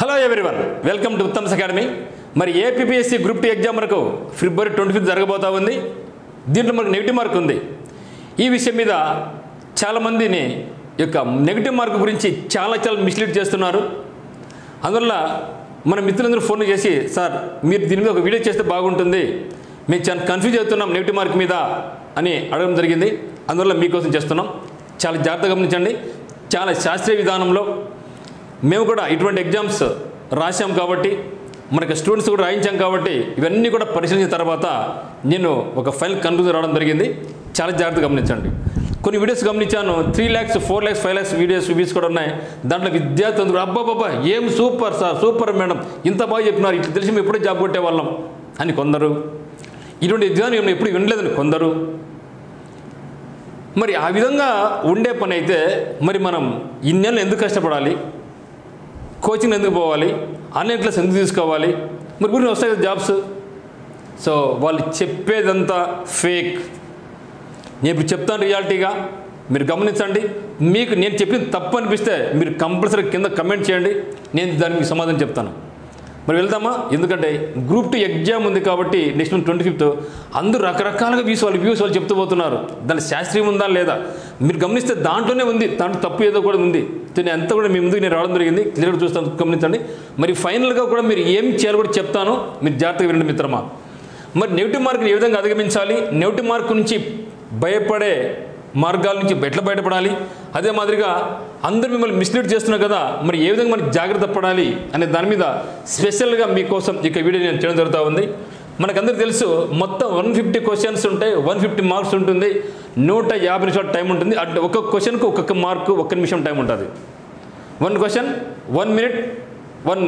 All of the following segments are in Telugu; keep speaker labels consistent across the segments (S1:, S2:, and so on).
S1: Hello everyone, welcome to Uttam's academy. మరి ఏపీపీఎస్సీ గ్రూప్ 2 ఎగ్జామ్ మనకు ఫిబ్రవరి 25 జరగబోతా ఉంది. దీంట్లో మనకు నెగిటివ్ మార్క్ ఉంది. ఈ విషయం మీద చాలామందిని యొక్క నెగిటివ్ మార్క్ గురించి చాలా మిస్లీడ్ చేస్తున్నారు. అందువల్ల మన మిత్రులందరూ ఫోన్ చేసి, సార్ మీరు దీని మీద ఒక వీడియో చేస్తే బాగుంటుంది, మేము చాలా కన్ఫ్యూజ్ అవుతున్నాం నెగిటివ్ మార్క్ మీద అని అడగడం జరిగింది. అందువల్ల మీకోసం చేస్తున్నాం. చాలా జాగ్రత్తగా గమనించండి. చాలా శాస్త్రీయ విధానంలో మేము కూడా ఇటువంటి ఎగ్జామ్స్ రాసాం కాబట్టి, మనకి స్టూడెంట్స్ కూడా రాయించాం కాబట్టి, ఇవన్నీ కూడా పరిశీలించిన తర్వాత నేను ఒక ఫైనల్ కన్క్లూజన్ రావడం జరిగింది. చాలా జాగ్రత్తగా గమనించండి. కొన్ని వీడియోస్ గమనించాను, 3 lakhs 4 lakhs 5 lakhs వీడియోస్ కూడా ఉన్నాయి. దాంట్లో విద్యార్థులు అబ్బాబాబా ఏం సూపర్ సార్, సూపర్ మేడం, ఇంత బాగా చెప్పినారు, ఇట్లా తెలిసి మేము ఎప్పుడూ జాబ్ కొట్టేవాళ్ళం అని కొందరు, ఇటువంటి ఎగ్జామ్ మేము ఎప్పుడు వినలేదని కొందరు. మరి ఆ విధంగా ఉండే పని అయితే మరి మనం ఇన్నేళ్ళు ఎందుకు కష్టపడాలి, కోచింగ్ ఎందుకు పోవాలి, ఆన్లైన్ క్లాస్ ఎందుకు తీసుకోవాలి, మరి గురించి వస్తాయి కదా జాబ్స్. సో వాళ్ళు చెప్పేదంతా ఫేక్. నేను ఇప్పుడు చెప్తాను రియాలిటీగా, మీరు గమనించండి. మీకు నేను చెప్పింది తప్పు అనిపిస్తే మీరు కంపల్సరీ కింద కమెంట్ చేయండి, నేను దానికి సమాధానం చెప్తాను. మరి వెళ్దామా? ఎందుకంటే గ్రూప్ 2 ఎగ్జామ్ ఉంది కాబట్టి నెక్స్ట్ మంత్ 25th అందరూ రకరకాలుగా వ్యూస్ వాళ్ళు చెప్తూ పోతున్నారు. దాని శాస్త్రీయం ఉందా లేదా మీరు గమనిస్తే దాంట్లోనే ఉంది, దాంట్లో తప్పు ఏదో కూడా ఉంది. నేను అంతా కూడా మీ ముందుకు నేను రావడం జరిగింది, క్లియర్గా చూస్తాను, గమనించండి. మరి ఫైనల్గా కూడా మీరు ఏం చేయాలో కూడా చెప్తాను, మీరు జాగ్రత్తగా వినండి మిత్రమా. మరి నెగిటివ్ మార్క్ని ఏ విధంగా అధిగమించాలి, నెగిటివ్ మార్క్ నుంచి భయపడే మార్గాల నుంచి ఎట్లా బయటపడాలి, అదే మాదిరిగా అందరూ మిమ్మల్ని మిస్లీడ్ చేస్తున్నారు కదా, మరి ఏ విధంగా మనకి జాగ్రత్త పడాలి అనే దాని మీద స్పెషల్గా మీకోసం ఇక వీడియో నేను చేయడం జరుగుతూ ఉంది. మనకందరికీ తెలుసు, మొత్తం 150 క్వశ్చన్స్ ఉంటాయి, 150 మార్క్స్ ఉంటుంది, 150 నిమిషాలు టైం ఉంటుంది. అంటే ఒక్కొక్క క్వశ్చన్కు ఒక్కొక్క మార్కు 1 నిమిషం టైం ఉంటుంది. 1 క్వశ్చన్ 1 minute 1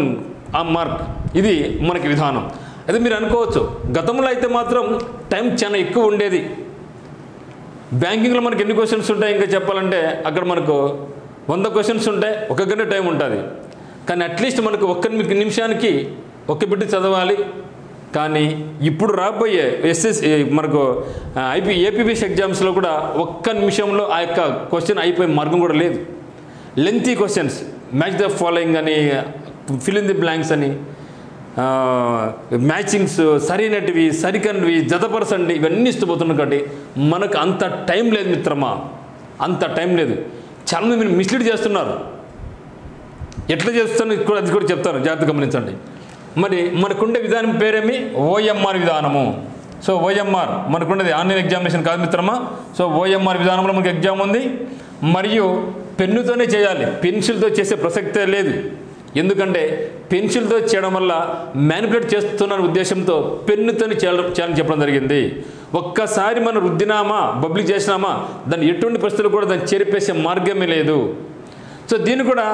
S1: మార్క్, ఇది మనకి విధానం. అదే మీరు అనుకోవచ్చు, గతంలో అయితే మాత్రం టైం చాలా ఎక్కువ ఉండేది. బ్యాంకింగ్లో మనకి ఎన్ని క్వశ్చన్స్ ఉంటాయి ఇంకా చెప్పాలంటే, అక్కడ మనకు 100 క్వశ్చన్స్ ఉంటాయి, 1 గంట టైం ఉంటుంది. కానీ అట్లీస్ట్ మనకు 1 నిమిషానికి 1 బిట్ చదవాలి. కానీ ఇప్పుడు రాబోయే మనకు ఏపీపీఎస్సీ ఎగ్జామ్స్లో కూడా 1 నిమిషంలో ఆ యొక్క క్వశ్చన్ అయిపోయే మార్గం కూడా లేదు. Lengthy questions, match the following అని, ఫిల్ ఇన్ ది బ్లాంక్స్ అని, మ్యాచింగ్స్, సరైనటివి సరికనివి జతపరచండి, ఇవన్నీ ఇష్టపోతున్నాం. కాబట్టి మనకు అంత టైం లేదు మిత్రమా, అంత టైం లేదు. చాలామంది మీరు మిస్లీడ్ చేస్తున్నారు. ఎట్లా చేస్తాను అది కూడా చెప్తాను, జాగ్రత్తగా గమనించండి. మరి మనకుండే విధానం పేరేమి? ఓఎంఆర్ విధానము. సో ఓఎంఆర్ మనకుండేది ఆన్లైన్ ఎగ్జామినేషన్ కాదు మిత్రమా. సో ఓఎంఆర్ విధానంలో మనకు ఎగ్జామ్ ఉంది. మరియు పెన్నుతోనే చేయాలి, పెన్సిల్తో చేసే ప్రసక్తే లేదు. ఎందుకంటే పెన్సిల్తో చేయడం వల్ల మ్యానిపులేట్ చేస్తున్న ఉద్దేశంతో పెన్నుతోనే చేయాలని చెప్పడం జరిగింది. ఒక్కసారి మనం రుద్దినామా, బబ్లింగ్ చేసినామా, దాన్ని ఎటువంటి పరిస్థితులు కూడా దాన్ని చెరిపేసే మార్గమే లేదు. సో దీన్ని కూడా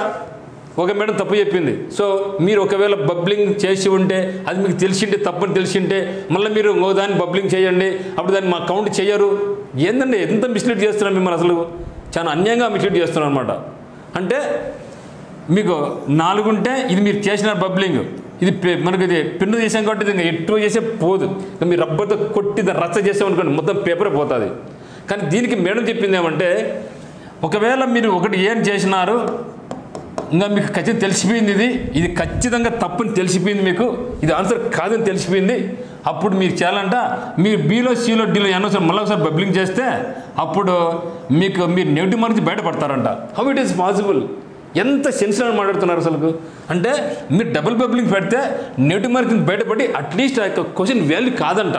S1: ఒక మేడం తప్పు చెప్పింది. సో మీరు ఒకవేళ బబ్లింగ్ చేసి ఉంటే, అది మీకు తెలిసింటే, తప్పని తెలిసింటే, మళ్ళీ మీరు దాన్ని బబ్లింగ్ చేయండి, అప్పుడు దాన్ని మా కౌంట్ చేయరు. ఏంటంటే ఎంత మిస్లీడ్ చేస్తున్నాం మిమ్మల్ని, అసలు చాలా అన్యాయంగా మిస్లీడ్ చేస్తున్నాం అనమాట. అంటే మీకు 4 ఉంటే ఇది మీరు చేసిన బబ్లింగ్, ఇది మనకి ఇది పెన్ను చేసాం కాబట్టి ఇది ఎక్కువ చేసే పోదు. మీరు రబ్బర్తో కొట్టి దాన్ని రచ్చ చేసామనుకోండి మొత్తం పేపరే పోతుంది. కానీ దీనికి మేడం చెప్పింది ఏమంటే, ఒకవేళ మీరు ఒకటి ఏం చేసినారు, ఇంకా మీకు ఖచ్చితంగా తెలిసిపోయింది, ఇది ఖచ్చితంగా తప్పుని తెలిసిపోయింది, మీకు ఇది ఆన్సర్ కాదని తెలిసిపోయింది, అప్పుడు మీరు చేయాలంట మీరు బీలో సీలో డీలో ఎన్నోసారి మళ్ళీ ఒకసారి బబ్లింగ్ చేస్తే అప్పుడు మీరు నెగిటివ్ మార్క్ నుంచి బయటపడతారంట. How it is possible? ఎంత సెన్సిటివ్ మాట్లాడుతున్నారు అసలు. అంటే మీరు డబుల్ బబ్లింగ్ పెడితే నెగిటివ్ మార్క్ నుంచి బయటపడి అట్లీస్ట్ ఆ యొక్క క్వశ్చన్ వాల్యూ కాదంట.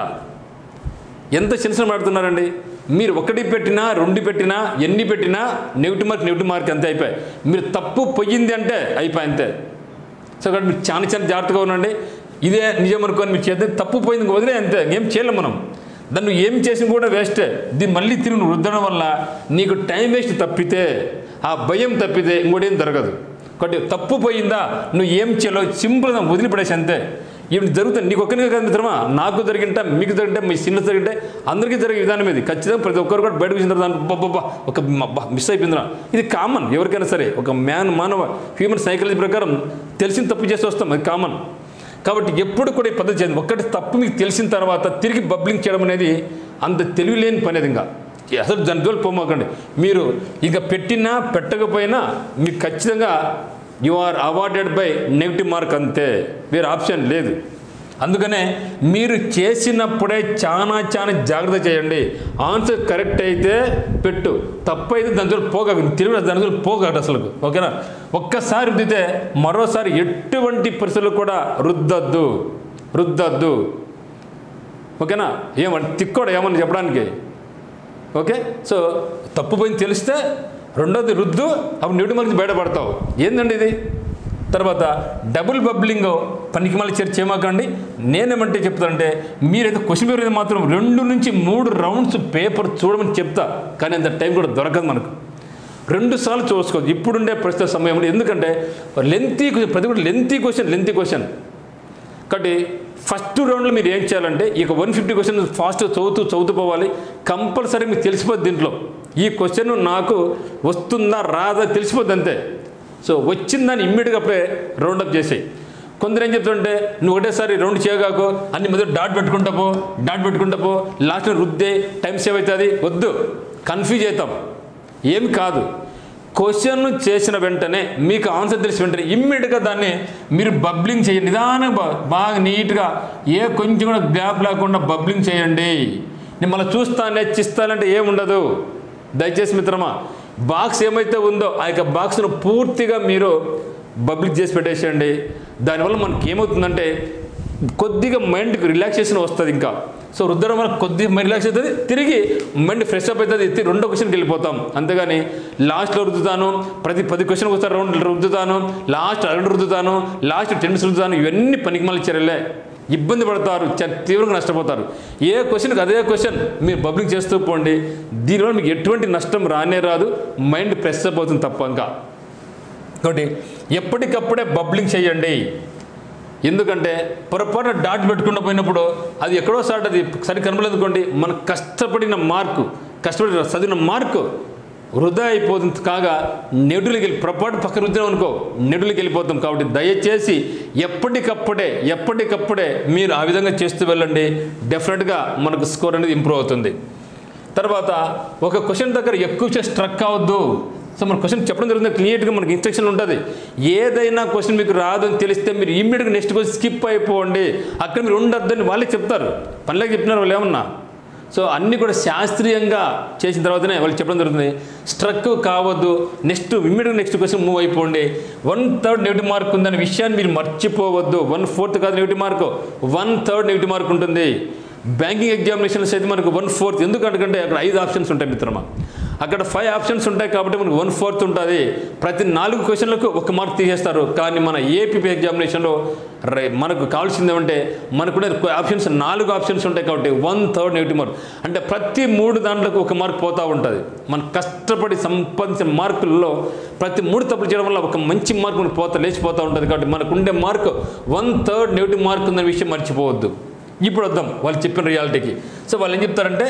S1: ఎంత సెన్సిటివ్ మాట్లాడుతున్నారండి. మీరు 1 పెట్టినా 2 పెట్టినా ఎన్ని పెట్టినా నెగిటివ్ మార్క్ అంతే అయిపోయాయి. మీరు తప్పు పోయింది అంటే అయిపోయి అంతే. సో కాబట్టి మీరు చాలా జాగ్రత్తగా ఉండండి. ఇదే నిజం అనుకోని మీరు చేస్తే తప్పు పోయింది వదిలే అంతే, ఏం చేయలేం మనం. దాన్ని ఏం చేసిన కూడా వేస్టే. దీన్ని మళ్ళీ తిరిగి రుద్దడం వల్ల నీకు టైం వేస్ట్ తప్పితే, ఆ భయం తప్పితే ఇంకోటి ఏం జరగదు. కాబట్టి తప్పు పోయిందా, నువ్వు ఏం చేయాలో సింపుల్గా వదిలిపడేసి అంతే. ఇవి జరుగుతుంది, నీకు ఒక్కరికే కాదు మిత్రమా, నాకు జరిగింటే, మీకు జరిగింటే, మీ సినిమా జరిగింటే అందరికీ జరిగే విధానం ఇది. ఖచ్చితంగా ప్రతి ఒక్కరు కూడా బయటకు వచ్చిన తర్వాత ఒక మిస్ అయిపోయిందిరా, ఇది కామన్ ఎవరికైనా సరే. ఒక మానవ హ్యూమన్ సైకాలజీ ప్రకారం తెలిసిన తప్పు చేసి వస్తాం, అది కామన్. కాబట్టి ఎప్పుడు కూడా ఈ పద్ధతి చేయండి. ఒక్కటి తప్పు మీకు తెలిసిన తర్వాత తిరిగి బబ్లింగ్ చేయడం అనేది అంత తెలివిలేని పని. అది ఇంకా అసలు దాని జోలికి పోమాకండి. మీరు ఇక పెట్టినా పెట్టకపోయినా మీకు ఖచ్చితంగా you are awarded by negative mark అంతే, వేరే ఆప్షన్ లేదు. అందుకనే మీరు చేసినప్పుడే చాలా జాగ్రత్త చేయండి. ఆన్సర్ కరెక్ట్ అయితే పెట్టు, తప్పు అయితే దాని పోగా తెలుగు దాని పోగాడు అసలు, ఓకేనా? ఒక్కసారి రుద్దితే మరోసారి ఎటువంటి పరిస్థితులు కూడా రుద్దద్దు, ఓకేనా? ఏమంటే తిక్కోడు ఏమన్నా చెప్పడానికి, ఓకే? సో తప్పు పోయింది తెలిస్తే రెండోది రుద్దు, అప్పుడు నెగిటివ్ మార్క్స్ బయటపడతావు. ఏందండి ఇది? తర్వాత డబుల్ బబ్లింగ్ పనికి మళ్ళీ చర్చ చేయమాకండి. నేనేమంటే చెప్తానంటే మీరైతే క్వశ్చన్ పేపర్ అయితే మాత్రం 2 నుంచి 3 రౌండ్స్ పేపర్ చూడమని చెప్తా, కానీ అంత టైం కూడా దొరకదు మనకు. 2 సార్లు చూసుకోవచ్చు ఇప్పుడుండే ప్రస్తుత సమయంలో. ఎందుకంటే లెంతీ క్వశ్చన్, ప్రతి ఒక్కటి లెంతీ క్వశ్చన్. కాబట్టి ఫస్ట్ రౌండ్లో మీరు ఏం చేయాలంటే ఇక 150 క్వశ్చన్ ఫాస్ట్ చదువుతూ పోవాలి. కంపల్సరీ మీకు తెలిసిపోద్ది దీంట్లో ఈ క్వశ్చన్ నాకు వస్తుందా రాదా తెలిసిపోద్ది అంతే. సో వచ్చిందని ఇమ్మీడియట్గా అప్పుడే రౌండప్ చేసేయి. కొందరు ఏం చెప్తుంటే నువ్వు ఒకటేసారి రౌండ్ చేయగాకు, అన్ని మధ్య డాట్ పెట్టుకుంటా పో, లాస్ట్లో రుద్దే టైం సేవ్ అవుతుంది. వద్దు, కన్ఫ్యూజ్ అవుతాం. ఏమి కాదు, క్వశ్చన్ చేసిన వెంటనే మీకు ఆన్సర్ తెలిసిన వెంటనే ఇమ్మీడియట్గా దాన్ని మీరు బబ్లింగ్ చేయండి. నిదానంగా బాగా నీట్గా కొంచెం కూడా గ్యాప్ లేకుండా బబ్లింగ్ చేయండి. నేను మళ్ళీ చిస్తానంటే ఏముండదు. దయచేసి మిత్రమా, బాక్స్ ఏమైతే ఉందో ఆ యొక్క బాక్స్ను పూర్తిగా మీరు బబ్లింగ్ చేసి పెట్టేసేయండి. దానివల్ల మనకి ఏమవుతుందంటే కొద్దిగా మైండ్కి రిలాక్సేషన్ వస్తుంది. ఇంకా సో రుద్దడం వల్ల కొద్దిగా రిలాక్స్ అవుతుంది, తిరిగి మైండ్ ఫ్రెష్ అప్ అవుతుంది, రెండో క్వశ్చన్కి వెళ్ళిపోతాం. అంతేగాని లాస్ట్లో రుద్దుతాను, ప్రతి 10 క్వశ్చన్కి ఒకసారి రౌండ్ రుద్దుతాను, లాస్ట్ 2 రుద్దుతాను, లాస్ట్ 10 రుద్దుతాను, ఇవన్నీ పనికి మళ్ళీ చర్యలే. ఇబ్బంది పడతారు, తీవ్రంగా నష్టపోతారు. ఏ క్వశ్చన్కి అదే క్వశ్చన్ మీరు బబ్లింగ్ చేస్తూ పోండి. దీనివల్ల మీకు ఎటువంటి నష్టం రాదు, మైండ్ ఫ్రెష్ అప్ అవుతుంది తప్ప. ఇంకా కాబట్టి ఎప్పటికప్పుడే బబ్లింగ్ చేయండి. ఎందుకంటే పొరపాటున డాట్ పెట్టుకుండా పోయినప్పుడు అది ఎక్కడో సార్ అది సరి కనబడలేదుకోండి, మనం కష్టపడిన మార్కు, చదివిన మార్కు వృధా అయిపోతుంది. కాగా నెడులకి పొరపాటు పక్కన రుద్దాం అనుకో నెడులకి వెళ్ళిపోతాం. కాబట్టి దయచేసి ఎప్పటికప్పుడే మీరు ఆ విధంగా చేస్తూ వెళ్ళండి. డెఫినెట్గా మనకు స్కోర్ అనేది ఇంప్రూవ్ అవుతుంది. తర్వాత ఒక క్వశ్చన్ దగ్గర ఎక్కువ స్ట్రక్ అవ్వద్దు. సో మన క్వశ్చన్ చెప్పడం జరుగుతుంది, క్లియర్గా మనకి ఇన్స్ట్రక్షన్ ఉంటుంది. ఏదైనా క్వశ్చన్ మీకు రాదు అని తెలిస్తే మీరు ఇమ్మీడియట్గా నెక్స్ట్ క్వశ్చన్ స్కిప్ అయిపోండి. అక్కడ మీరు ఉండొద్దని వాళ్ళే చెప్తారు, పనిలోకి చెప్పినారు వాళ్ళు ఏమన్నా. సో అన్నీ కూడా శాస్త్రీయంగా చేసిన తర్వాతనే వాళ్ళు చెప్పడం జరుగుతుంది. స్ట్రక్ కావద్దు, ఇమ్మీడియట్గా నెక్స్ట్ క్వశ్చన్ మూవ్ అయిపోండి. 1/3 నెగిటివ్ మార్క్ ఉందనే విషయాన్ని మీరు మర్చిపోవద్దు. 1/4 కాదు నెగిటివ్ మార్క్, 1/3 నెగిటివ్ మార్క్ ఉంటుంది. బ్యాంకింగ్ ఎగ్జామినేషన్స్ అయితే మనకు 1/4. ఎందుకంటే అక్కడ 5 ఆప్షన్స్ ఉంటాయి మిత్రమా, అక్కడ 5 ఆప్షన్స్ ఉంటాయి కాబట్టి మనకు 1/4 ఉంటుంది. ప్రతి 4 క్వశ్చన్లకు 1 మార్క్ తీసేస్తారు. కానీ మన ఏపీపీ ఎగ్జామినేషన్లో మనకు కావాల్సింది ఏమంటే మనకున్న ఆప్షన్స్ 4 ఆప్షన్స్ ఉంటాయి కాబట్టి 1/3 నెగిటివ్ మార్క్. అంటే ప్రతి 3 దాంట్లకు 1 మార్క్ పోతూ ఉంటుంది. మనం కష్టపడి సంపాదించిన మార్కుల్లో ప్రతి 3 తప్పులు చేయడం వల్ల ఒక మంచి మార్క్ మనకు లేచిపోతూ ఉంటుంది. కాబట్టి మనకు ఉండే మార్క్ 1/3 నెగిటివ్ మార్క్ ఉందనే విషయం మర్చిపోవద్దు. ఇప్పుడు వద్దాం వాళ్ళు చెప్పిన రియాలిటీకి. సో వాళ్ళు ఏం చెప్తారంటే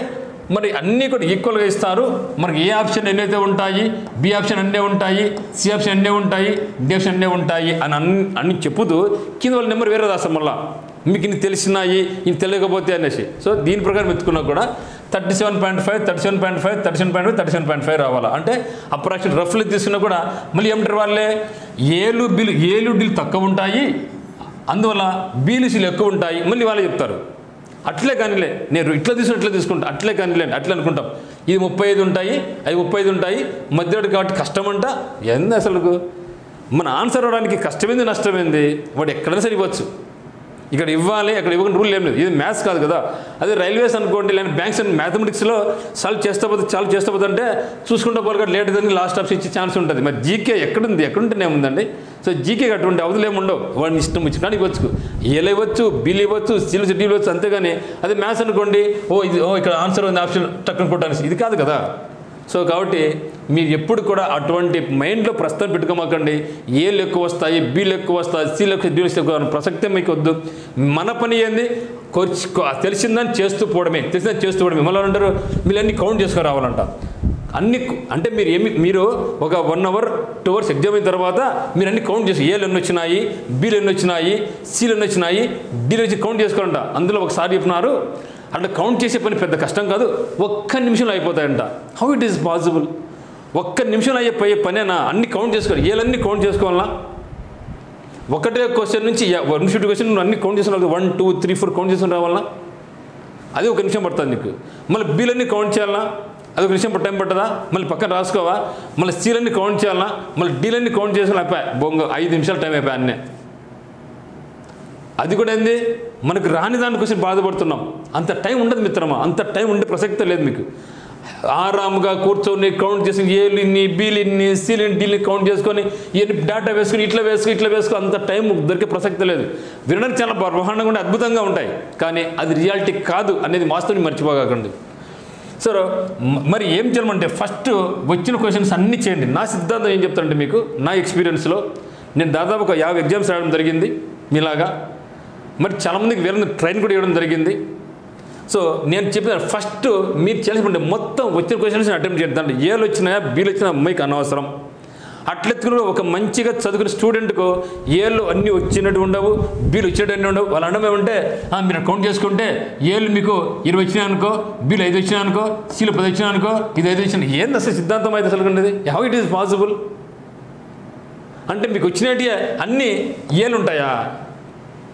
S1: మరి అన్నీ కూడా ఈక్వల్గా ఇస్తారు. మనకి ఏ ఆప్షన్ ఎన్నైతే ఉంటాయి, బి ఆప్షన్ అన్నీ ఉంటాయి, సి ఆప్షన్ అన్నీ ఉంటాయి, డి ఆప్షన్ అన్నీ ఉంటాయి అని అన్ని చెప్పుతూ కింద వాళ్ళ నెంబర్ వేరే రాస్తాం. మళ్ళీ మీకు ఇన్ని తెలిసినాయి, ఇన్ని తెలియకపోతే అనేసి. సో దీని ప్రకారం ఎత్తుకున్నా కూడా 37.5, 37.5, 37.5, 37.5 రావాలా. అంటే అప్రాక్సిమేట్ రఫ్లీ తీసుకున్నా కూడా మళ్ళీ ఏమంటారు వాళ్ళే, ఏలు డీలు తక్కువ ఉంటాయి, అందువల్ల బీలు సీలు ఎక్కువ ఉంటాయి. మళ్ళీ వాళ్ళే చెప్తారు అట్లే కానీలే, నేను ఇట్లా తీసుకుంటా అట్లే కానీలే అట్లా అనుకుంటాం. ఇది 35 ఉంటాయి, అవి 35 ఉంటాయి, మధ్యలో కాబట్టి కష్టం అంట. ఎంత అసలు మన ఆన్సర్ అవ్వడానికి కష్టమైంది నష్టమైంది వాడు ఎక్కడైనా సరిపోవచ్చు. ఇక్కడ ఇవ్వాలి అక్కడ ఇవ్వకుండా రూల్ ఏం లేదు. ఇది మ్యాథ్స్ కాదు కదా. అదే రైల్వేస్ అనుకోండి, లేదా బ్యాంక్స్ అండ్ మ్యాథమెటిక్స్లో సాల్వ్ చేస్తే అంటే చూసుకుంటూ పోలగా లేట్ దానికి లాస్ట్ ఆప్షన్ ఇచ్చే ఛాన్స్ ఉంటుంది. మరి జీకే ఎక్కడుంటేనే ఉందండి. సో జీకే అటువంటి అవధులు ఏముండవు, వాడిని ఇష్టం వచ్చినా ఇవ్వచ్చు, ఏలు ఇవ్వచ్చు, బిల్ ఇవ్వచ్చు, సీలు డీల్ ఇవ్వచ్చు. అంతేగాని అదే మ్యాథ్స్ అనుకోండి, ఇక్కడ ఆన్సర్ ఉంది ఆప్షన్ టక్కునుకుంటాను, ఇది కాదు కదా. సో కాబట్టి మీరు ఎప్పుడు కూడా అటువంటి మైండ్లో ప్రస్తుతం పెట్టుకోమాకండి. ఏలు ఎక్కువ వస్తాయి, బీలు ఎక్కువ వస్తాయి, సీలు ఎక్కువ డీలు ఎక్కువ ప్రసక్తే మీకు వద్దు. మన పని ఏంది, తెలిసిందని చేస్తూ పోవడమే. మళ్ళీ అంటారు మీరు అన్ని కౌంట్ చేసుకొని రావాలంట. అన్ని అంటే మీరు ఒక 1 hour 2 hours ఎగ్జామ్ అయిన తర్వాత మీరు అన్ని కౌంట్ చేసి ఏలు ఎన్ని వచ్చినాయి, బీలు ఎన్ని వచ్చినాయి, సీలు ఎన్ని వచ్చినాయి, డీలు వచ్చి కౌంట్ చేసుకోవాలంట. అందులో ఒకసారి చెప్పినారు అట్లా కౌంట్ చేసే పని పెద్ద కష్టం కాదు, 1 నిమిషంలో అయిపోతాయంట. How it is possible? 1 నిమిషంలో అయ్యే పనేనా? అన్ని కౌంట్ చేసుకోవాలి, ఏలన్నీ కౌంట్ చేసుకోవాలా? ఒకటే క్వశ్చన్ నుంచి 150 క్వశ్చన్ నువ్వు అన్ని కౌంట్ చేసిన 1 2 3 4 కౌంట్ చేసిన రావాలన్నా అది ఒక నిమిషం పడుతుంది నీకు. మళ్ళీ బీలన్నీ కౌంట్ చేయాలన్నా అది ఒక నిమిషం టైం పట్టదా? మళ్ళీ పక్కన రాసుకోవా? మళ్ళీ సీలన్నీ కౌంట్ చేయాలన్నా మళ్ళీ డీలన్నీ కౌంట్ చేసిన అయిపోయా బొంగ 5 నిమిషాలు టైం అయిపోయా అన్నీ. అది కూడా ఏంది మనకు రాని దాని కోసం బాధపడుతున్నాం. అంత టైం ఉండదు మిత్రమా, అంత టైం ఉండే ప్రసక్తే లేదు మీకు. ఆరాముగా కూర్చొని కౌంట్ చేసి ఏలిన్ని బీలిన్ని సీలిన్ని డీల్ని కౌంట్ చేసుకొని ఇవన్నీ డేటా వేసుకొని ఇట్లా వేసుకో అంత టైం దొరికే ప్రసక్తి లేదు. వినడానికి చాలా బ్రహ్మాండంగా ఉండే అద్భుతంగా ఉంటాయి, కానీ అది రియాలిటీ కాదు అనేది వాస్తవం మర్చిపోకండి. సో మరి ఏం చేయాలంటే ఫస్ట్ వచ్చిన క్వశ్చన్స్ అన్నీ చేయండి. నా సిద్ధాంతం ఏం చెప్తానంటే మీకు, నా ఎక్స్పీరియన్స్లో నేను దాదాపు ఒక 50 ఎగ్జామ్స్ రాయడం జరిగింది మీలాగా. మరి చాలామందికి వేరే ట్రైన్ కూడా ఇవ్వడం జరిగింది. సో నేను చెప్పిన ఫస్ట్ మీరు చేయాల్సి మొత్తం వచ్చిన క్వశ్చన్స్ అటెంప్ట్ చేయండి. దాంట్లో ఏలు వచ్చినా బీలు వచ్చినా మీకు అనవసరం. అట్లెత్తుకుని ఒక మంచిగా చదువుకునే స్టూడెంట్కు ఏళ్ళు అన్నీ వచ్చినట్టు ఉండవు, బీలు వచ్చినట్టు ఉండవు. వాళ్ళ అన్నం ఏమంటే మీరు కౌంట్ చేసుకుంటే ఏళ్ళు మీకు 20 వచ్చినాయి అనుకో, బీలు 5 వచ్చినాయి అనుకో, సీలు 10 వచ్చినాయి అనుకో, ఇది 5 వచ్చినాయి. ఏంది అసలు సిద్ధాంతం అయితే అసలు ఉండేది? How it is possible? అంటే మీకు వచ్చినట్టు అన్నీ ఏళ్ళు ఉంటాయా?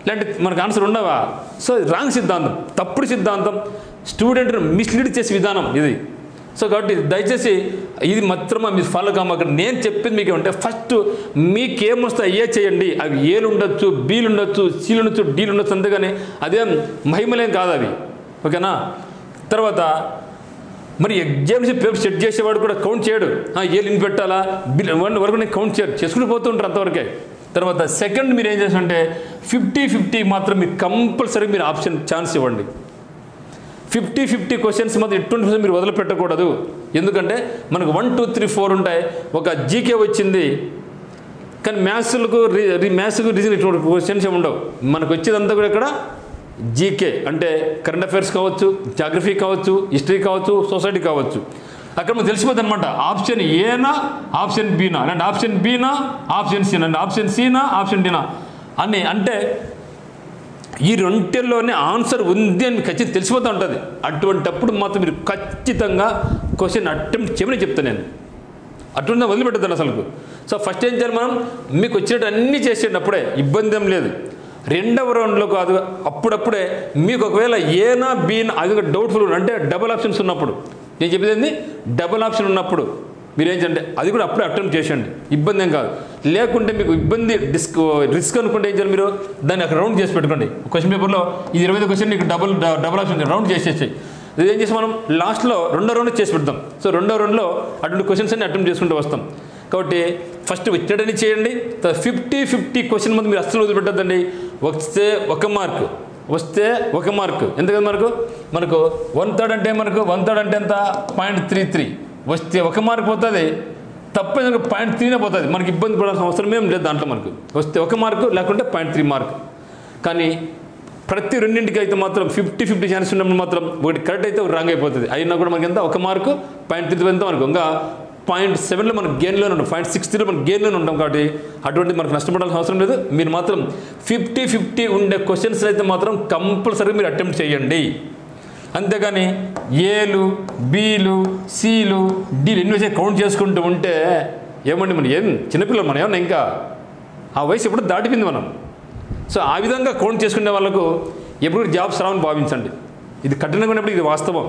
S1: ఇలాంటి మనకు ఆన్సర్ ఉండవా? సో రాంగ్ సిద్ధాంతం, తప్పుడు సిద్ధాంతం, స్టూడెంట్ను మిస్లీడ్ చేసే విధానం ఇది. సో కాబట్టి దయచేసి ఇది మాత్రమే మీరు ఫాలో కామాకండి. నేను చెప్పింది మీకు ఏమంటే ఫస్ట్ మీకేమొస్తాయి ఏ చేయండి. అవి ఏలు ఉండొచ్చు, బీలు ఉండొచ్చు, సీలు ఉండొచ్చు, డీలు ఉండొచ్చు, అంతేగాని అదేం మహిమలేం కాదు అవి. ఓకేనా? తర్వాత మరి ఎగ్జామ్స్ పేపర్ సెట్ చేసేవాడు కూడా కౌంట్ చేయడు. ఏలు ఇన్ని పెట్టాలా బిల్ వరకు నేను కౌంట్ చేయడు, చేసుకుని పోతుంటారు అంతవరకే. తర్వాత సెకండ్ మీరు ఏం చేస్తారంటే 50-50 మాత్రం మీరు కంపల్సరీ మీరు ఆప్షన్ ఛాన్స్ ఇవ్వండి. 50-50 క్వశ్చన్స్ మాత్రం ఎటువంటి మీరు వదిలిపెట్టకూడదు. ఎందుకంటే మనకు 1 2 3 4 ఉంటాయి. ఒక జీకే వచ్చింది, కానీ మ్యాథ్స్కు రీజన్ ఇటువంటి క్వశ్చన్స్ ఏమి ఉండవు. మనకు వచ్చేదంతా కూడా ఇక్కడ జీకే అంటే కరెంట్ అఫైర్స్ కావచ్చు, జాగ్రఫీ కావచ్చు, హిస్టరీ కావచ్చు, సొసైటీ కావచ్చు. అక్కడ మనకు తెలిసిపోతుంది అనమాట. ఆప్షన్ ఏనా, ఆప్షన్ బీనా, అంటే ఆప్షన్ బీనా, ఆప్షన్ సీనా, అంటే ఆప్షన్ సీనా, ఆప్షన్ డీనా అని. అంటే ఈ రెంటిల్లోనే ఆన్సర్ ఉంది అని ఖచ్చితంగా తెలిసిపోతూ ఉంటుంది. అటువంటిప్పుడు మాత్రం మీరు ఖచ్చితంగా క్వశ్చన్ అటెంప్ట్ చేయమని చెప్తాను నేను. అటువంటి వదిలిపెట్టద్దాను అసలు. సో ఫస్ట్ ఏం చేయాలి, మనం మీకు వచ్చినట్టు అన్నీ చేసేయండి, అప్పుడే ఇబ్బంది ఏం లేదు. రెండవ రౌండ్లో కాదు, అప్పుడప్పుడే మీకు ఒకవేళ ఏనా బీనా అది డౌట్ఫుల్ అంటే డబుల్ ఆప్షన్స్ ఉన్నప్పుడు, నేను చెప్పేది డబుల్ ఆప్షన్ ఉన్నప్పుడు మీరేం చేయండి అది కూడా అప్పుడే అటెంప్ట్ చేసేయండి, ఇబ్బంది ఏం కాదు. లేకుంటే మీకు ఇబ్బంది రిస్క్ అనుకుంటే ఏం చేయాలి, మీరు దాన్ని అక్కడ రౌండ్ చేసి పెట్టుకోండి. క్వశ్చన్ పేపర్లో ఇది 25 క్వశ్చన్ నీకు డబుల్ ఆప్షన్ రౌండ్ చేసేసాయి. ఇది ఏం చేసి మనం లాస్ట్లో రెండో రౌండ్ చేసి పెడతాం. సో రెండో రౌండ్లో అటువంటి క్వశ్చన్స్ అన్ని అటెంప్ట్ చేసుకుంటూ వస్తాం. కాబట్టి ఫస్ట్ వచ్చినట్టని చేయండి. 50-50 క్వశ్చన్ ముందు మీరు అస్సలు వదిలిపెట్టద్దండి. వస్తే 1 మార్క్, వస్తే 1 మార్క్. ఎందుకంటే మనకు 1/3 అంటే మనకు 1/3 అంటే ఎంత 0.33. వస్తే 1 మార్క్ పోతుంది, తప్ప 0.3 పోతుంది. మనకి ఇబ్బంది పడాల్సిన అవసరం ఏం లేదు దాంట్లో. మనకు వస్తే 1 మార్కు, లేకుంటే 0.3 మార్క్. కానీ ప్రతి రెండింటికి అయితే మాత్రం 50-50 ఛాన్స్ ఉన్నప్పుడు మాత్రం ఒకటి కరెక్ట్ అయితే ఒక రాంగ్ అయిపోతుంది. అయినా కూడా మనకి ఎంత 1 మార్కు 0.3 ఎంత మనకు ఇంకా 0.7లో మనకు గెయిన్లోనే ఉంటాం, 0.63లో మనకు గెయిన్లోనే ఉంటాం. కాబట్టి అటువంటి మనకు నష్టపడాల్సిన అవసరం లేదు. మీరు మాత్రం 50-50 ఉండే క్వశ్చన్స్ అయితే మాత్రం కంపల్సరీ మీరు అటెంప్ట్ చేయండి. అంతేగాని ఏలు బీలు సీలు డీలు ఎన్ని వచ్చి కౌంట్ చేసుకుంటూ ఉంటే ఏమండి మనం ఏం చిన్నపిల్లలు మనం ఏమన్నా ఇంకా ఆ వయసు ఎప్పుడు దాటిపోయింది మనం. సో ఆ విధంగా కౌంట్ చేసుకునే వాళ్ళకు ఎప్పుడు జాబ్స్ రావని భావించండి. ఇది కఠినంగా ఉన్నప్పుడు ఇది వాస్తవం.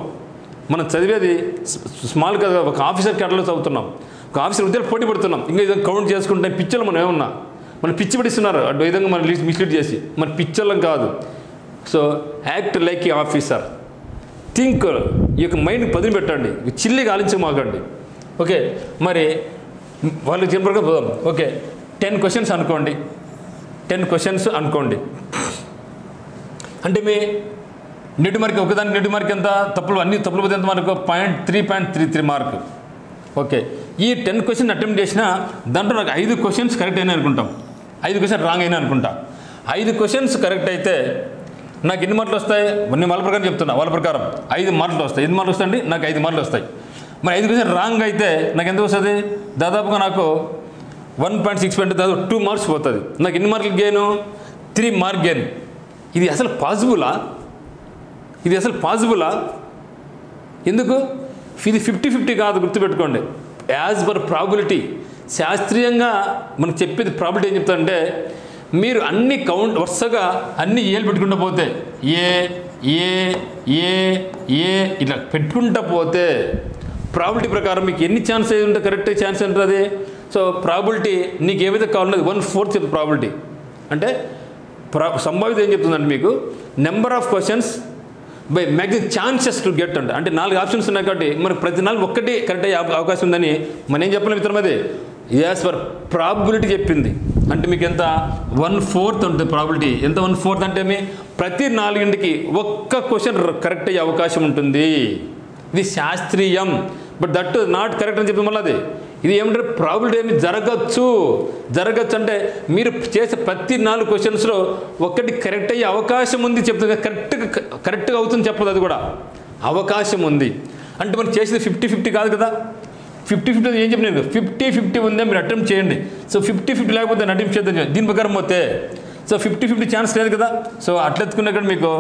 S1: మనం చదివేది స్మాల్ కదా, ఒక ఆఫీసర్ కేటలో చదువుతున్నాం, ఒక ఆఫీసర్ ఉద్యోగాలు పోటీ పడుతున్నాం. ఇంకా ఇదంతా కౌంట్ చేసుకుంటే పిచ్చలు మనం ఏమన్నా మనం పిచ్చి పడిస్తున్నారు అటు విధంగా మనం మిస్లీడ్ చేసి మన పిచ్చలం కాదు. సో యాక్ట్ లైక్ ఏ ఆఫీసర్, థింక్, ఈ యొక్క మైండ్ పదిని పెట్టండి, చిల్లిగా ఆలోచించమాకండి. ఓకే, మరి వాళ్ళు చెప్పడం పోదాం. ఓకే, 10 క్వశ్చన్స్ అనుకోండి, 10 క్వశ్చన్స్ అనుకోండి. అంటే మీ నెట్ మార్క్ ఒకదానికి నెట్ మార్క్ ఎంత తప్పులు అన్ని తప్పులు పోతే ఎంత మనకు 0.33 మార్క్. ఓకే, ఈ 10 క్వశ్చన్ అటెంప్ట్ చేసినా దాంట్లో నాకు 5 క్వశ్చన్స్ కరెక్ట్ అయినా అనుకుంటాం, 5 క్వశ్చన్ రాంగ్ అయినా అనుకుంటా. 5 క్వశ్చన్స్ కరెక్ట్ అయితే నాకు ఎన్ని మార్కులు వస్తాయి? నేను వాళ్ళ ప్రకారం చెప్తున్నా, వాళ్ళ ప్రకారం 5 మార్కులు వస్తాయి. 5 మార్కులు వస్తాయండి, నాకు 5 మార్కులు వస్తాయి. మరి 5 క్వశ్చన్ రాంగ్ అయితే నాకు ఎంత వస్తుంది? దాదాపుగా నాకు 1.6 అంటే దాదాపు 2 మార్క్స్ పోతుంది. నాకు ఎన్ని మార్కులు గెయిన్? 3 mark gain. ఇది అసలు పాసిబులా? ఇది అసలు పాసిబులా? ఎందుకు? ఇది 50-50 కాదు, గుర్తుపెట్టుకోండి. యాజ్ పర్ ప్రాబిలిటీ, శాస్త్రీయంగా మనకు చెప్పేది ప్రాబిలిటీ ఏం చెప్తారంటే మీరు అన్ని కౌంట్ వరుసగా అన్ని ఏలు పెట్టుకుంటూ పోతే ఏ ఏ ఏ ఏ ఇట్లా పెట్టుకుంటూ పోతే ప్రాబిలిటీ ప్రకారం మీకు ఎన్ని ఛాన్స్ అయి ఉంటే కరెక్ట్ ఛాన్స్ ఉంటుంది. సో ప్రాబిలిటీ నీకు ఏవైతే కావాలన్నది 1/4 ప్రాబిలిటీ అంటే సంభావ్యత ఏం చెప్తుందంటే మీకు number of questions by maximum chances to get అంటే 4 ఆప్షన్స్ ఉన్నాయి కాబట్టి మనకు ప్రతి 4 ఒక్కటి కరెక్ట్ అయ్యే అవకాశం ఉందని మనం ఏం చెప్పలేం మిత్రం. అది యాజ్ పర్ ప్రాబిలిటీ చెప్పింది. అంటే మీకు ఎంత 1/4 ఉంటుంది ప్రాబిలిటీ. ఎంత 1/4 అంటే ప్రతి 4కి ఒక్క క్వశ్చన్ కరెక్ట్ అయ్యే అవకాశం ఉంటుంది. ఇది శాస్త్రీయం. బట్ దట్ నాట్ కరెక్ట్ అని చెప్పి మళ్ళీ అది ఇది ఏమంటారు ప్రాబిలిటీ ఏమి జరగచ్చు అంటే మీరు చేసే ప్రతి 4 క్వశ్చన్స్లో ఒకటి కరెక్ట్ అయ్యే అవకాశం ఉంది చెప్తుంది. కరెక్ట్గా అవుతుంది చెప్పదు. అది కూడా అవకాశం ఉంది అంటే మనం చేసేది 50-50 కాదు కదా. 50-50 ఏం చెప్పినాను 50-50 ఉందే మీరు అటెంప్ట్ చేయండి. సో 50-50 లేకపోతే అటెంప్ట్ చేద్దాం దీని ప్రకారం పోతే. సో 50-50 ఛాన్స్ లేదు కదా. సో అట్లా ఎత్తుకున్నక్కడ మీకు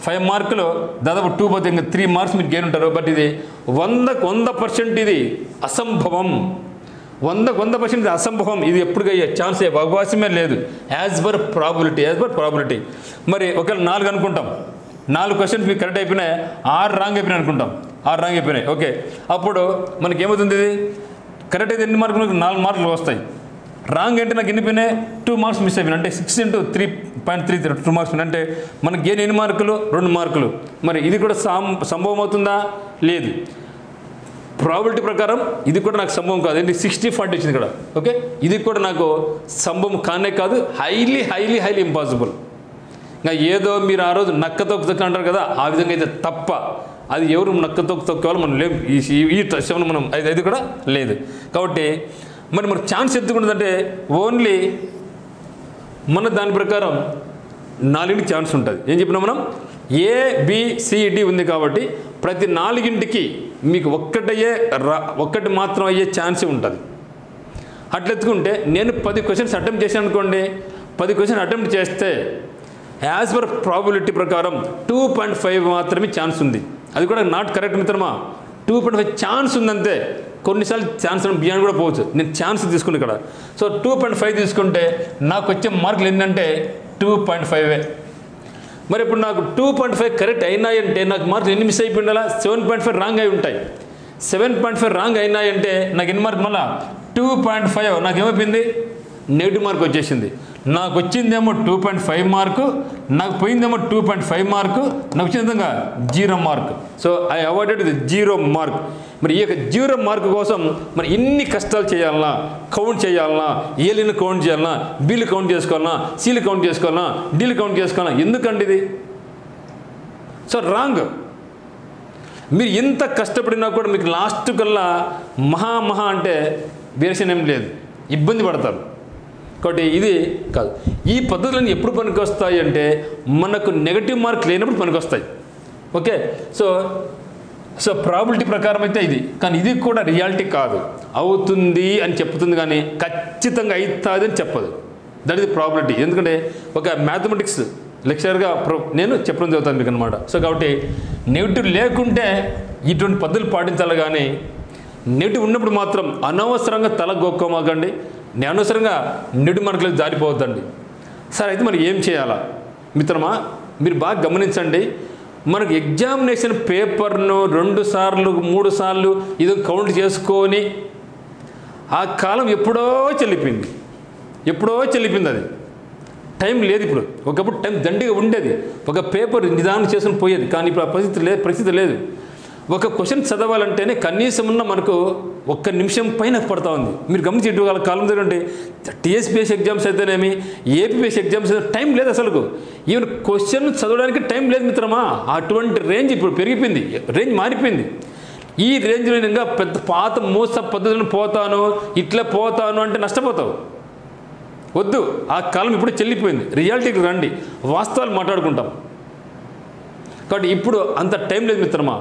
S1: 5 మార్కులు దాదాపు 2 పోతే ఇంకా 3 మార్క్స్ మీరు గెయిన్ ఉంటారు. బట్ ఇది 100% ఇది అసంభవం. 100% ఇది అసంభవం. ఇది ఎప్పుడు అయ్యే ఛాన్స్ అయ్యే అవకాశమే లేదు యాజ్ పర్ ప్రాబిలిటీ. మరి ఒకవేళ 4 అనుకుంటాం, 4 క్వశ్చన్స్ మీకు కరెక్ట్ అయిపోయినాయి, 6 రాంగ్ అయిపోయినాయి అనుకుంటాం. 6 రాంగ్ అయిపోయినాయి. ఓకే, అప్పుడు మనకి ఏమవుతుంది ఇది కరెక్ట్ అయితే ఎన్ని మార్కులు 4 మార్కులు వస్తాయి. రాంగ్ అంటే నాకు ఎన్ని పోయినాయి 2 మార్క్స్ మిస్ అయిపోయినాయి. అంటే 6 × 3.33 2 మార్క్స్ అంటే మనకి గెయిన్ ఎన్ని మార్కులు 2 మార్కులు. మరి ఇది కూడా సంభవం అవుతుందా? లేదు. ప్రాబిలిటీ ప్రకారం ఇది కూడా నాకు సంభవం కాదు. ఏంటి 60-40 వచ్చింది ఇక్కడ. ఓకే, ఇది కూడా నాకు సంభవం కానే కాదు. Highly impossible. ఇంకా ఏదో మీరు ఆ రోజు నక్క తొక్క అంటారు కదా, ఆ విధంగా అయితే తప్ప అది ఎవరు నక్క తొక్కేవాళ్ళు మనం లేవు. ఈ సెవెన్ మనం అది కూడా లేదు. కాబట్టి మరి మనకు ఛాన్స్ ఎందుకుంటుందంటే ఓన్లీ మన దాని ప్రకారం 4 ఛాన్స్ ఉంటుంది. ఏం చెప్పినా మనం ABCD ఉంది కాబట్టి ప్రతి 4కి మీకు ఒక్కటి మాత్రం అయ్యే ఛాన్సే ఉంటుంది. అట్లెత్తుకుంటే నేను 10 క్వశ్చన్స్ అటెంప్ట్ చేశాను అనుకోండి. 10 క్వశ్చన్ అటెంప్ట్ చేస్తే యాజ్ పర్ ప్రాబిలిటీ ప్రకారం 2.5 మాత్రమే ఛాన్స్ ఉంది. అది కూడా నాట్ కరెక్ట్ మిత్రమా. 2.5 ఛాన్స్ ఉందంతే. కొన్నిసార్లు ఛాన్స్ బియాండ్ కూడా పోవచ్చు. నేను ఛాన్స్ తీసుకుని ఇక్కడ. సో 2.5 తీసుకుంటే నాకు వచ్చే మార్కులు ఏంటంటే 2.5. మరి ఇప్పుడు నాకు 2.5 కరెక్ట్ అయినాయంటే నాకు మార్కులు ఎన్ని మిస్ అయిపోయి ఉండాలా 7.5 రాంగ్ అయి ఉంటాయి. 7.5 రాంగ్ అయినాయంటే నాకు ఎన్ని మార్కులు మళ్ళా 2.5 నాకేమైపోయింది నెగిటివ్ మార్క్ వచ్చేసింది. నాకు వచ్చిందేమో 2.5 మార్కు, నాకు పోయిందేమో 2.5 మార్కు, నాకు వచ్చిన విధంగా 0 mark. So I avoided the 0 mark. మరి ఈ యొక్క 0 మార్క్ కోసం మరి ఇన్ని కష్టాలు చేయాలన్నా, కౌంట్ చేయాలన్నా, ఏలిని కౌంట్ చేయాలన్నా, బీలు కౌంట్ చేసుకోవాలన్నా, సీలు కౌంట్ చేసుకోవాలన్నా, డీలు కౌంట్ చేసుకోవాలన్నా, ఎందుకండి ఇది? So wrong. మీరు ఎంత కష్టపడినా కూడా మీకు లాస్ట్ కల్లా మహా అంటే వేరేషన్ ఏం లేదు, ఇబ్బంది పడతారు. కాబట్టి ఇది కాదు. ఈ పద్ధతులన్నీ ఎప్పుడు పనికి వస్తాయి అంటే మనకు నెగటివ్ మార్క్ లేనప్పుడు పనికి వస్తాయి. ఓకే, సో ప్రాబిలిటీ ప్రకారం అయితే ఇది, కానీ ఇది కూడా రియాలిటీ కాదు. అవుతుంది అని చెప్తుంది కానీ ఖచ్చితంగా అవుతుంది అని చెప్పదు. That is probability. ఎందుకంటే ఒక మ్యాథమెటిక్స్ లెక్చరర్గా నేను చెప్పడం జరుగుతుంది మీకు అనమాట. సో కాబట్టి నెగిటివ్ లేకుంటే ఇటువంటి పద్ధతులు పాటించాలి, కానీ నెగిటివ్ ఉన్నప్పుడు మాత్రం అనవసరంగా తల గొక్కోమాకండి, అనవసరంగా నెగిటివ్ మార్కులకు జారిపోవద్దండి. సరే, అయితే మరి ఏం చేయాలా మిత్రమా? మీరు బాగా గమనించండి. మనకు ఎగ్జామినేషన్ పేపర్ను 2 సార్లు 3 సార్లు ఇది కౌంట్ చేసుకొని ఆ కాలం ఎప్పుడో చెల్లిపోయింది. అది టైం లేదు. ఇప్పుడు ఒకప్పుడు టైం దండిగా ఉండేది. ఒక పేపర్ నిదానం చేసుకుని పోయేది. కానీ ఇప్పుడు ఆ పరిస్థితి లేదు. ఒక క్వశ్చన్ చదవాలంటేనే కనీసం ఉన్న మనకు 1 నిమిషం పైన పడతా ఉంది. మీరు గమనించి ఇటీవల కాలం దగ్గర TSPSC ఎగ్జామ్స్ అయితేనేమి, APPSC ఎగ్జామ్స్ అయితే టైం లేదు అసలు. ఈవెన్ క్వశ్చన్ చదవడానికి టైం లేదు మిత్రమా. అటువంటి రేంజ్ ఇప్పుడు పెరిగిపోయింది, రేంజ్ మారిపోయింది. ఈ రేంజ్లో ఇంకా పెద్ద పాత మోస పద్ధతులను ఇట్లా పోతాను అంటే నష్టపోతావు. వద్దు, ఆ కాలం ఇప్పుడు చెల్లిపోయింది. రియాలిటీకి రండి, వాస్తవాలు మాట్లాడుకుంటాం. కాబట్టి ఇప్పుడు అంత టైం లేదు మిత్రమా.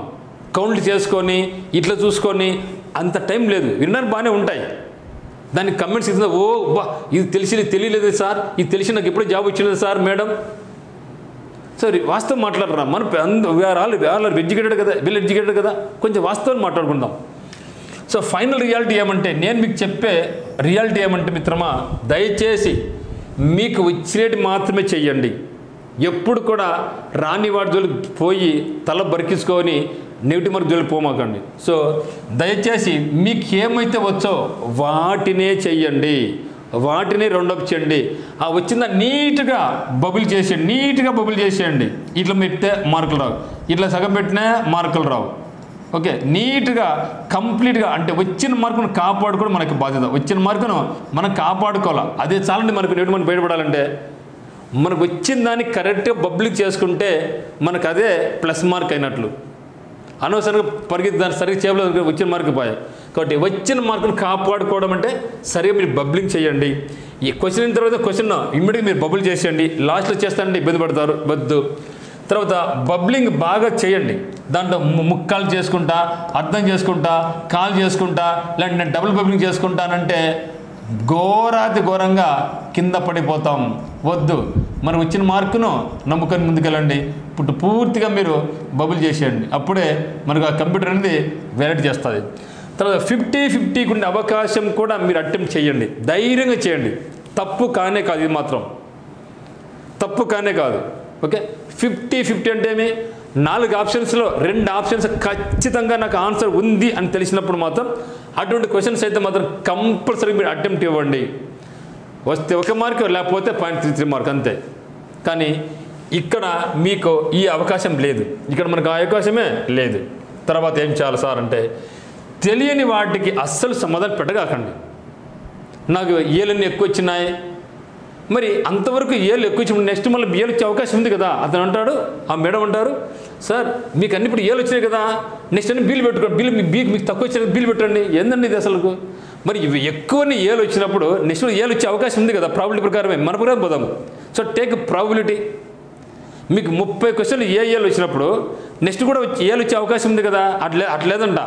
S1: కౌంట్ చేసుకొని ఇట్లా చూసుకొని అంత టైం లేదు. విన్నర్ బాగానే ఉంటాయి, దానికి కమెంట్స్ ఇస్తుందా, ఓ బా ఇది తెలియలేదు సార్, ఇది తెలిసి నాకు ఎప్పుడో జాబ్ వచ్చింది సార్ మేడం. సరే, వాస్తవం మాట్లాడరా. మన ఆల్ ఎడ్యుకేటెడ్ కదా, కొంచెం వాస్తవాలు మాట్లాడుకుందాం. సో ఫైనల్ రియాలిటీ ఏమంటే, నేను మీకు చెప్పే రియాలిటీ ఏమంటే మిత్రమా, దయచేసి మీకు వచ్చినట్టు మాత్రమే చెయ్యండి. ఎప్పుడు కూడా రాని వాటి జోలికి పోయి తల బరికించుకొని నెగిటివ్ మార్క్ జోలికి పోమాకండి. సో దయచేసి మీకు ఏమైతే వచ్చో వాటినే చెయ్యండి, వాటిని రౌండప్ చేయండి. ఆ వచ్చిందా నీట్గా బబుల్ చేసేయండి. ఇట్లా పెడితే మార్కులు రావు, ఇట్లా సగం పెట్టినా మార్కులు రావు. ఓకే, నీట్గా కంప్లీట్గా అంటే వచ్చిన మార్కును కాపాడుకోవడం మనకి బాధ్యత. వచ్చిన మార్కును మనం కాపాడుకోవాలి, అదే చాలండి. మనకు నెగిటివ్ మార్క్ బయటపడాలంటే మనకు వచ్చిన దాన్ని కరెక్ట్గా పబ్లిక్ చేసుకుంటే మనకు అదే ప్లస్ మార్క్ అయినట్లు. అనవసరంగా పరిగెత్తి దాన్ని సరిగ్గా చేయలేదు, వచ్చిన మార్క్ పోయాయి. కాబట్టి వచ్చిన మార్కును కాపాడుకోవడం అంటే సరిగ్గా మీరు బబ్లింగ్ చేయండి. ఈ క్వశ్చన్ అయిన తర్వాత క్వశ్చన్ ఇమ్మీడియట్గా మీరు బబుల్ చేసేయండి. లాస్ట్లో చేస్తానంటే ఇబ్బంది పడతారు, వద్దు. తర్వాత బబ్లింగ్ బాగా చేయండి. దాంట్లో ముక్కాలు చేసుకుంటా, అర్థం చేసుకుంటా, కాల్ చేసుకుంటా, ఇలాంటి నేను డబుల్ బబ్లింగ్ చేసుకుంటానంటే ఘోరాతి ఘోరంగా కింద పడిపోతాం. వద్దు, మనం వచ్చిన మార్కును నమ్ముకొని ముందుకెళ్ళండి. ఇప్పుడు పూర్తిగా మీరు బబుల్ చేసేయండి, అప్పుడే మనకు ఆ కంప్యూటర్ అనేది వెరైటీ చేస్తుంది. తర్వాత 50-50 ఉండే అవకాశం కూడా మీరు అటెంప్ట్ చేయండి, ధైర్యంగా చేయండి. తప్పు కానే కాదు, ఇది మాత్రం తప్పు కానే కాదు. ఓకే, 50-50 అంటే ఏమి? 4 ఆప్షన్స్లో 2 ఆప్షన్స్ ఖచ్చితంగా నాకు ఆన్సర్ ఉంది అని తెలిసినప్పుడు మాత్రం అటువంటి క్వశ్చన్స్ అయితే మాత్రం కంపల్సరీ మీరు అటెంప్ట్ ఇవ్వండి. వస్తే 1 మార్క్, లేకపోతే 0.33 మార్క్ అంతే. కానీ ఇక్కడ మీకు ఈ అవకాశం లేదు, ఇక్కడ మనకు ఆ అవకాశమే లేదు. తర్వాత ఏం చేయాలి సార్ అంటే, తెలియని వాటికి అస్సలు సమాధానం పెట్టగాకండి. నాకు ఏలన్నీ ఎక్కువ వచ్చినాయి, మరి అంతవరకు ఏళ్ళు ఎక్కువ వచ్చినప్పుడు నెక్స్ట్ మళ్ళీ ఏళ్ళు వచ్చే అవకాశం ఉంది కదా. అతను అంటాడు, ఆ మేడం అంటారు, సార్ మీకు అన్ని ఇప్పుడు ఏళ్ళు వచ్చినాయి కదా, నెక్స్ట్ అన్ని బిల్లు పెట్టుకోండి, మీకు తక్కువ వచ్చిన బిల్లు పెట్టండి. ఏందండి ఇది అసలు? మరి ఇవి ఎక్కువని ఏళ్ళు వచ్చినప్పుడు నెక్స్ట్ ఏళ్ళు వచ్చే అవకాశం ఉంది కదా, ప్రాబిలిటీ ప్రకారమే మన ప్రకారం పోదాం. So take probability. మీకు 30 క్వశ్చన్లు ఏళ్ళు వచ్చినప్పుడు నెక్స్ట్ కూడా ఏళ్ళు వచ్చే అవకాశం ఉంది కదా. అట్లేదంట,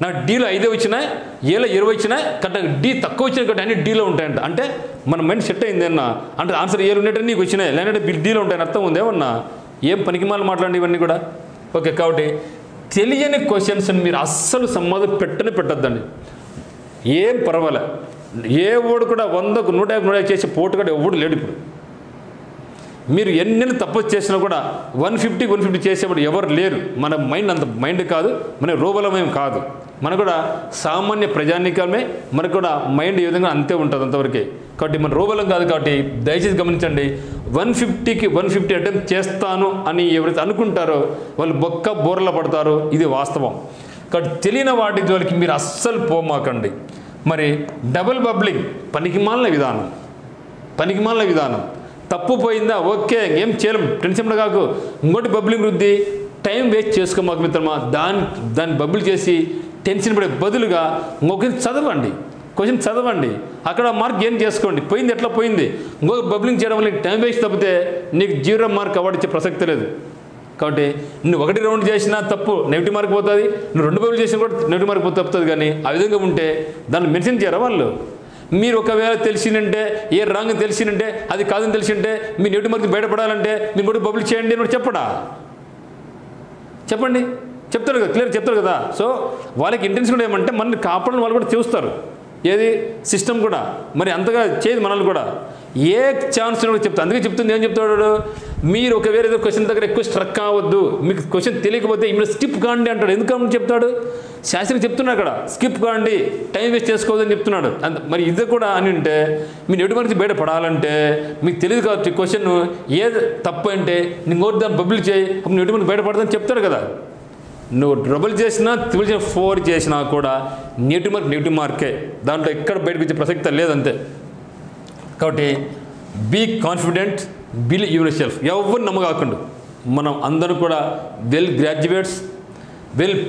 S1: నాకు డీలో 5 వచ్చినాయి, ఏలో 20 వచ్చినాయి, కరెక్ట్ డీ తక్కువ వచ్చినాయి కాబట్టి అన్ని డీలో ఉంటాయంట. అంటే మన మైండ్ సెట్ అయింది అన్న, అంటే ఆన్సర్ ఏలు ఉన్నట్టు నీకు వచ్చినాయి, లేదంటే డీలో ఉంటాయని అర్థం ఉంది ఏమన్నా. ఏం పనికిమాలు మాట్లాడండి ఇవన్నీ కూడా. ఓకే, కాబట్టి తెలియని క్వశ్చన్స్ని మీరు అస్సలు సమాధానం పెట్టద్దండి. ఏం పర్వాలే, ఏ ఓడు కూడా 100కు 150 చేసి పోటు కూడా ఎవడు లేడు. ఇప్పుడు మీరు ఎన్ని తప్పు చేసినా కూడా 150 చేసేవాడు ఎవరు లేరు. మన మైండ్ అంత మైండ్ కాదు, మన రోబలమేం కాదు, మనకు కూడా సామాన్య ప్రజానీకమే, మనకు కూడా మైండ్ ఏ విధంగా అంతే ఉంటుంది అంతవరకే. కాబట్టి మన రోబలం కాదు. కాబట్టి దయచేసి గమనించండి, 150కి 150 అటెంప్ట్ చేస్తాను అని ఎవరైతే అనుకుంటారో వాళ్ళు బోర్ల పడతారు, ఇది వాస్తవం. కాబట్టి తెలియని వాటి జోలికి మీరు అస్సలు పోమాకండి. మరి డబుల్ బబ్లింగ్ పనికిమాలిన విధానం, తప్పు పోయిందా, ఓకే, ఏం చేయలేం, టెన్షన్ కాకు. ఇంకోటి బబ్లింగ్ వృద్ధి, టైం వేస్ట్ చేసుకోమాకు మిత్రమా. దాన్ని బబుల్ చేసి టెన్షన్ పడే బదులుగా ఇంకొక క్వశ్చన్ చదవండి, అక్కడ మార్క్ గెయిన్ చేసుకోండి. పోయింది ఎట్లా పోయింది, ఇంకొక బబ్లింగ్ చేయడం వల్ల టైం వేస్ట్ తప్పితే నీకు 0 మార్క్ అవార్డు ఇచ్చే ప్రసక్తి లేదు. కాబట్టి నువ్వు 1 రౌండ్ చేసినా తప్పు నెగిటివ్ మార్క్ పోతుంది, నువ్వు 2 బబుల్ చేసినా కూడా నెగిటివ్ మార్క్ తప్పుతుంది. కానీ ఆ విధంగా ఉంటే దాన్ని మెన్షన్ చేయరా వాళ్ళు? మీరు ఒకవేళ తెలిసినంటే, ఏ రాంగ్ తెలిసినంటే, అది కాదని తెలిసింటే, మీ నెగిటివ్ మార్క్ బయటపడాలంటే మీరు కూడా బబుల్ చేయండి అని చెప్పండి, చెప్తారు కదా, క్లియర్ చెప్తారు కదా. సో వాళ్ళకి ఇంటెన్షన్ కూడా ఏమంటే మనల్ని కాపాడని వాళ్ళు కూడా చూస్తారు. ఏది సిస్టమ్ కూడా మరి అంతగా చేయదు మనల్ని కూడా. ఏ ఛాన్స్ కూడా చెప్తాను, అందుకే చెప్తుంది. ఏం చెప్తాడు, మీరు ఒకవేళ ఏదో క్వశ్చన్ దగ్గర ఎక్కువ స్ట్రక్ కావద్దు, మీకు క్వశ్చన్ తెలియకపోతే ఇప్పుడు స్కిప్ కాండి అంటాడు. ఎందుకని చెప్తాడు? శాస్త్రం చెప్తున్నాడు అక్కడ, స్కిప్ కాండి, టైం వేస్ట్ చేసుకోవద్దని చెప్తున్నాడు. మరి ఇది కూడా అని అంటే మీరు నెగిటివ్ మార్క్స్ బయటపడాలంటే మీకు తెలియదు కాబట్టి క్వశ్చన్ ఏది తప్పు అంటే ఇంకోటి దాన్ని బబుల్ చేయి, అప్పుడు నెగిటివ్ మార్క్స్ బయటపడదని చెప్తాడు కదా. నువ్వు డబుల్ చేసినా 4 చేసినా కూడా నెగిటివ్ మార్కే, దాంట్లో ఎక్కడ బయటకు వచ్చే ప్రసక్తి లేదంతే. కాబట్టి be confident, believe your self. ఎవరు నమ్మకాకుండా మనం అందరూ కూడా గ్రాడ్యుయేట్స్,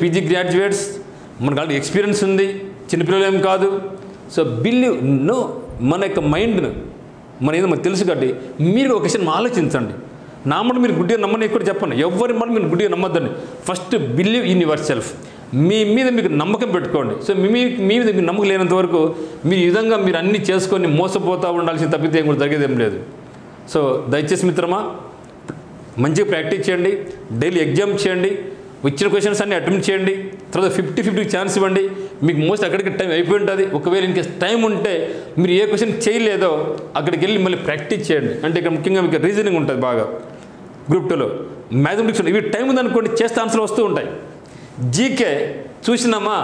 S1: పీజీ గ్రాడ్యుయేట్స్, మనకు ఆల్రెడీ ఎక్స్పీరియన్స్ ఉంది, చిన్నపిల్లలు ఏం కాదు. సో బిలీవ్ మన యొక్క మైండ్ను ఏదో మనకు తెలుసు కాబట్టి మీరు ఒక విషయం ఆలోచించండి. నా మాట మీరు గుడ్డిగా నమ్మని కూడా చెప్పండి, ఎవరి మాట మీరు గుడ్డిగా నమ్మద్దండి. First believe in yourself, మీ మీద మీకు నమ్మకం పెట్టుకోండి. సో మీ మీద మీకు నమ్మకం లేనంత వరకు మీరు ఈ విధంగా మీరు అన్నీ చేసుకొని మోసపోతూ ఉండాల్సిన తప్పితే ఏం కూడా జరిగేది ఏం లేదు. సో దయచేసి మిత్రమా మంచిగా ప్రాక్టీస్ చేయండి, డైలీ ఎగ్జామ్ చేయండి. వచ్చిన క్వశ్చన్స్ అన్ని అటెంప్ట్ చేయండి. తర్వాత 50-50 ఛాన్స్ ఇవ్వండి. మీకు మోస్ట్ అక్కడికి టైం అయిపోయి ఉంటుంది. ఒకవేళ ఇంకేస్ టైం ఉంటే మీరు ఏ క్వశ్చన్ చేయలేదో అక్కడికి వెళ్ళి మళ్ళీ ప్రాక్టీస్ చేయండి. అంటే ఇక్కడ ముఖ్యంగా మీకు రీజనింగ్ ఉంటుంది బాగా, గ్రూప్ 2లో మ్యాథమెటిక్స్ ఉంటుంది. ఇవి టైం ఉందనుకోండి చేస్తే ఆన్సర్లు వస్తూ ఉంటాయి. జీకే చూసినామా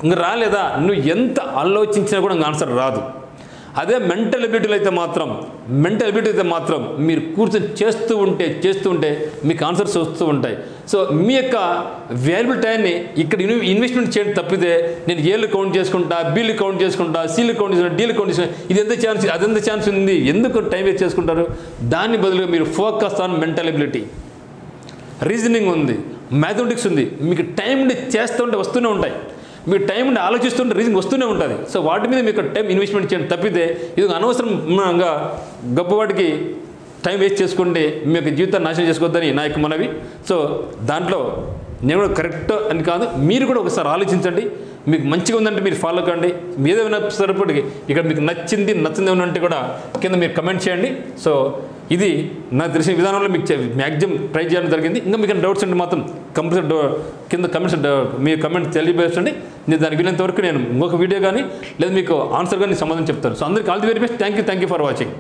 S1: ఇంకా రాలేదా, నువ్వు ఎంత ఆలోచించినా కూడా ఇంకా ఆన్సర్ రాదు. అదే మెంటల్ ఎబిలిటీలో అయితే మాత్రం మీరు కూర్చొని చేస్తూ ఉంటే మీకు ఆన్సర్స్ వస్తూ ఉంటాయి. సో మీ యొక్క వాల్యుబుల్ టైంని ఇక్కడ ఇన్వెస్ట్మెంట్ చేయడం తప్పితే నేను ఏళ్ళు కౌంట్ చేసుకుంటా, బీలు కౌంట్ చేసుకుంటా, సీలు కౌంట్ చేసుకుంటా, డీలు కౌంట్ చేసుకుంటా, ఇది ఎంత ఛాన్స్ అదెంత ఛాన్స్ ఉంది, ఎందుకు టైం వేస్ట్ చేసుకుంటారు? దాన్ని బదులుగా మీరు focus on mental ability. Reasoning ఉంది, మ్యాథమెటిక్స్ ఉంది, మీకు టైం ఉండి చేస్తూ ఉంటే వస్తూనే ఉంటాయి. మీరు టైం ఉండి ఆలోచిస్తుంటే రీజనింగ్ వస్తూనే ఉంటుంది. సో వాటి మీద మీకు టైం ఇన్వెస్ట్మెంట్ చేయడం తప్పితే ఇది అనవసరంగా గొప్పవాటికి టైం వేస్ట్ చేసుకుంటే మీ యొక్క జీవితాన్ని నాశనం చేసుకోవద్దని నా యొక్క మనవి. సో దాంట్లో నేను కూడా కరెక్ట్ అని కాదు, మీరు కూడా ఒకసారి ఆలోచించండి. మీకు మంచిగా ఉందంటే మీరు ఫాలో కండి. ఏదైనా సరిపడికి ఇక్కడ మీకు నచ్చింది ఏమైనా అంటే కూడా కింద మీరు కమెంట్ చేయండి. సో ఇది నాకు తెలిసిన విధానంలో మీకు మ్యాక్సిమం ట్రై చేయడం జరిగింది. ఇంకా మీకు డౌట్స్ ఉంటే మాత్రం కంపల్సరీ కింద కమెంట్స్ మీ కమెంట్ తెలియజేయండి. నేను దానికి వీలైనంత వరకు నేను ఇంకొక వీడియో కానీ లేదా మీకు ఆన్సర్ కానీ సంబంధం చెప్తాను. సో అందరికీ all the very best. Thank you for watching.